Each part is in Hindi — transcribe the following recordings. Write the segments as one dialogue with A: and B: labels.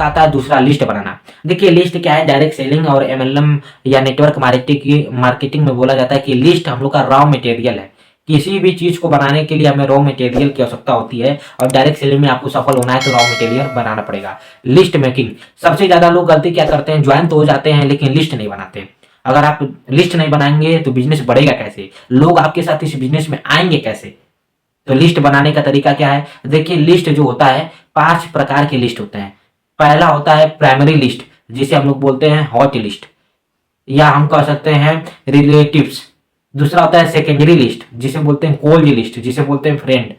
A: आपका आता है दूसरा लिस्ट बनाना। देखिए लिस्ट क्या है, डायरेक्ट सेलिंग और एमएलएम या नेटवर्क मार्केटिंग में बोला जाता है कि लिस्ट हम लोग का रॉ मटेरियल है। किसी भी चीज को बनाने के लिए हमें रॉ मटेरियल की आवश्यकता होती है, और डायरेक्ट सेलिंग में आपको सफल होना है तो रॉ मटेरियल बनाना पड़ेगा। लिस्ट मेकिंग, सबसे ज्यादा लोग गलती क्या करते हैं, ज्वाइन तो हो जाते हैं लेकिन लिस्ट नहीं बनाते। अगर आप लिस्ट नहीं बनाएंगे तो बिजनेस बढ़ेगा कैसे, लोग आपके साथ इस बिजनेस में आएंगे कैसे। तो लिस्ट बनाने का तरीका क्या है, देखिए लिस्ट जो होता है 5 प्रकार के लिस्ट होते हैं। पहला होता है प्राइमरी लिस्ट, जिसे हम लोग बोलते हैं हॉट लिस्ट, या हम कह सकते हैं रिलेटिव्स। दूसरा होता है सेकेंडरी लिस्ट, जिसे बोलते हैं कोल्ड लिस्ट, जिसे बोलते हैं फ्रेंड।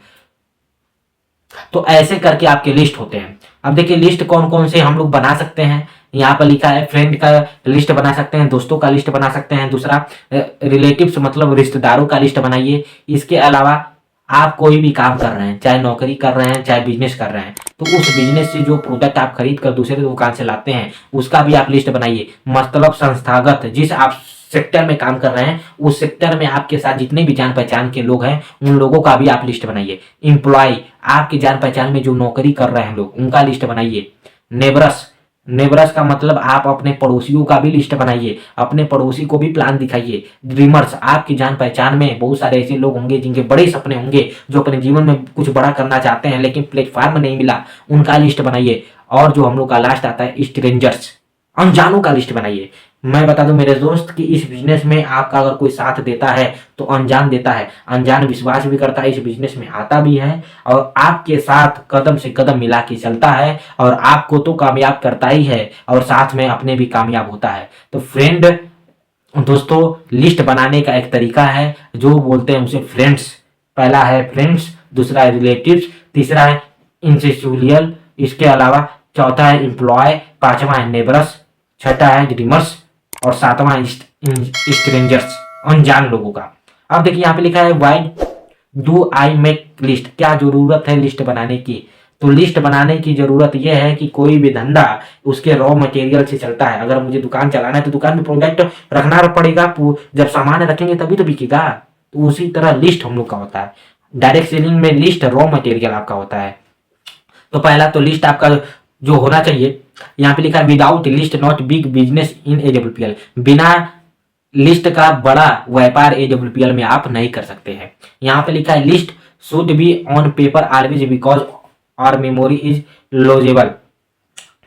A: तो ऐसे करके आपके लिस्ट होते हैं। अब देखिए लिस्ट कौन कौन से हम लोग बना सकते हैं, यहाँ पर लिखा है फ्रेंड का लिस्ट बना सकते हैं, दोस्तों का लिस्ट बना सकते हैं। दूसरा रिलेटिव्स मतलब रिश्तेदारों का लिस्ट बनाइए। इसके अलावा आप कोई भी काम कर रहे हैं, चाहे नौकरी कर रहे हैं चाहे बिजनेस कर रहे हैं, तो उस बिजनेस से जो प्रोडक्ट आप खरीद कर दूसरे दुकान से लाते हैं उसका भी आप लिस्ट बनाइए। मतलब संस्थागत, जिस आप सेक्टर में काम कर रहे हैं उस सेक्टर में आपके साथ जितने भी जान पहचान के लोग हैं उन लोगों का भी आप लिस्ट बनाइए। एम्प्लॉय, आपके जान पहचान में जो नौकरी कर रहे हैं लोग, उनका लिस्ट बनाइए। नेबरस, नेबरस का मतलब आप अपने पड़ोसियों का भी लिस्ट बनाइए, अपने पड़ोसी को भी प्लान दिखाइए। ड्रीमर्स, आपकी जान पहचान में बहुत सारे ऐसे लोग होंगे जिनके बड़े सपने होंगे, जो अपने जीवन में कुछ बड़ा करना चाहते हैं लेकिन प्लेटफॉर्म नहीं मिला, उनका लिस्ट बनाइए। और जो हम लोग का लास्ट आता है स्ट्रेंजर्स, अनजानों का लिस्ट बनाइए। मैं बता दूं मेरे दोस्त कि इस बिजनेस में आपका अगर कोई साथ देता है तो अनजान देता है, अनजान विश्वास भी करता है, इस बिजनेस में आता भी है और आपके साथ कदम से कदम मिला के चलता है, और आपको तो कामयाब करता ही है और साथ में अपने भी कामयाब होता है। तो फ्रेंड दोस्तों, लिस्ट बनाने का एक तरीका है जो बोलते हैं उसे फ्रेंड्स। पहला है फ्रेंड्स, दूसरा है रिलेटिव्स, तीसरा है इंस्टीट्यूशनल, इसके अलावा चौथा है एम्प्लॉय, पांचवा है नेबरस, छठा है ड्रीमर्स और सातवां स्ट्रेंजर्स, अनजान लोगों का। अब देखिए यहाँ पे लिखा है why do I make list, क्या जरूरत है लिस्ट बनाने की। तो लिस्ट बनाने की जरूरत यह है कि कोई भी धंधा उसके रॉ मटेरियल से चलता है। अगर मुझे दुकान चलाना है तो दुकान में प्रोडक्ट रखना पड़ेगा, जब सामान रखेंगे तभी तो बिकेगा। तो उसी तरह लिस्ट हम लोग का होता है। डायरेक्ट सेलिंग में लिस्ट रॉ मटेरियल आपका होता है। तो पहला तो लिस्ट आपका जो होना चाहिए, यहाँ पे लिखा है without list not big business in AWPL, बिना लिस्ट का बड़ा व्यापार AWPL में आप नहीं कर सकते हैं। यहाँ पे लिखा है list should be on paper always because और मेमोरी इज लॉजेबल,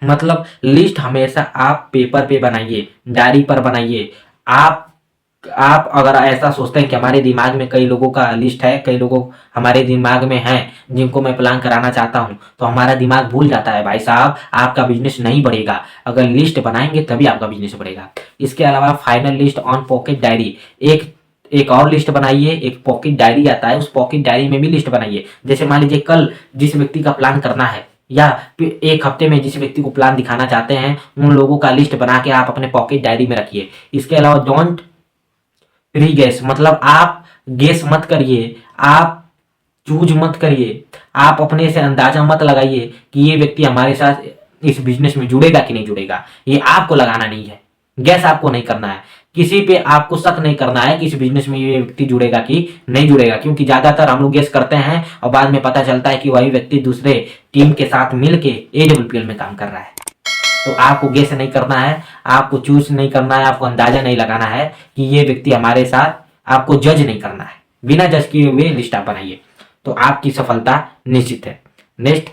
A: मतलब लिस्ट हमेशा आप पेपर पे बनाइए, डायरी पर बनाइए। आप अगर ऐसा सोचते हैं कि हमारे दिमाग में कई लोगों का लिस्ट है, कई लोगों हमारे दिमाग में हैं जिनको मैं प्लान कराना चाहता हूं, तो हमारा दिमाग भूल जाता है भाई साहब, आपका बिजनेस नहीं बढ़ेगा। अगर लिस्ट बनाएंगे तभी आपका बिजनेस बढ़ेगा। इसके अलावा final list on pocket diary, एक और लिस्ट बनाइए। एक पॉकेट डायरी आता है, उस पॉकेट डायरी में भी लिस्ट बनाइए। जैसे मान लीजिए कल जिस व्यक्ति का प्लान करना है या एक हफ्ते में जिस व्यक्ति को प्लान दिखाना चाहते हैं, उन लोगों का लिस्ट बना के आप अपने पॉकेट डायरी में रखिए। इसके अलावा डोंट प्री गैस, मतलब आप गेस मत करिए, आप चूज मत करिए, आप अपने से अंदाजा मत लगाइए कि ये व्यक्ति हमारे साथ इस बिजनेस में जुड़ेगा कि नहीं जुड़ेगा। ये आपको लगाना नहीं है, गैस आपको नहीं करना है, किसी पे आपको शक नहीं करना है कि इस बिजनेस में ये व्यक्ति जुड़ेगा कि नहीं जुड़ेगा। क्योंकि ज्यादातर हम लोग गेस करते हैं और बाद में पता चलता है कि वही व्यक्ति दूसरे टीम के साथ मिलके AWPL में काम कर रहा है। तो आपको गेस नहीं करना है, आपको चूज नहीं करना है, आपको अंदाजा नहीं लगाना है कि ये व्यक्ति हमारे साथ, आपको जज नहीं करना है। बिना जज किए हुए लिस्ट आप बनाइए तो आपकी सफलता निश्चित है। नेक्स्ट